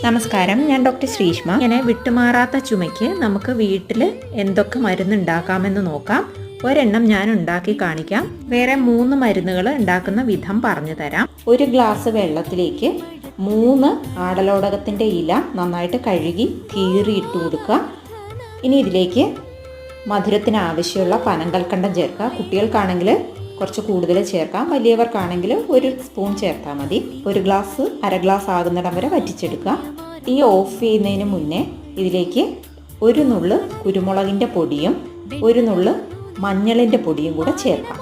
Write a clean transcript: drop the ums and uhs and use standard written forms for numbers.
നമസ്കാരം, ഞാൻ ഡോക്ടർ ശ്രീഷ്മ. ഇങ്ങനെ വിട്ടുമാറാത്ത ചുമയ്ക്ക് നമുക്ക് വീട്ടിൽ എന്തൊക്കെ മരുന്ന് ഉണ്ടാക്കാമെന്ന് നോക്കാം. ഒരെണ്ണം ഞാൻ ഉണ്ടാക്കി കാണിക്കാം. വേറെ 3 മരുന്നുകൾ ഉണ്ടാക്കുന്ന വിധം പറഞ്ഞു തരാം. 1 ഗ്ലാസ് വെള്ളത്തിലേക്ക് 3 ആടലോടകത്തിൻ്റെ ഇല നന്നായിട്ട് കഴുകി കീറിയിട്ട് കൊടുക്കുക. ഇനി ഇതിലേക്ക് മധുരത്തിന് ആവശ്യമുള്ള പനങ്കൽക്കണ്ടം ചേർക്കുക. കുട്ടികൾക്കാണെങ്കിൽ കുറച്ച് കൂടുതൽ ചേർക്കാം, വലിയവർക്കാണെങ്കിൽ 1 സ്പൂൺ ചേർത്താൽ മതി. 1 ഗ്ലാസ് അര ഗ്ലാസ് ആകുന്നിടം വരെ വറ്റിച്ചെടുക്കുക. തീ ഓഫ് ചെയ്യുന്നതിന് മുന്നേ ഇതിലേക്ക് 1 നുള്ള് കുരുമുളകിൻ്റെ പൊടിയും 1 നുള്ള് മഞ്ഞളിൻ്റെ പൊടിയും കൂടെ ചേർക്കാം.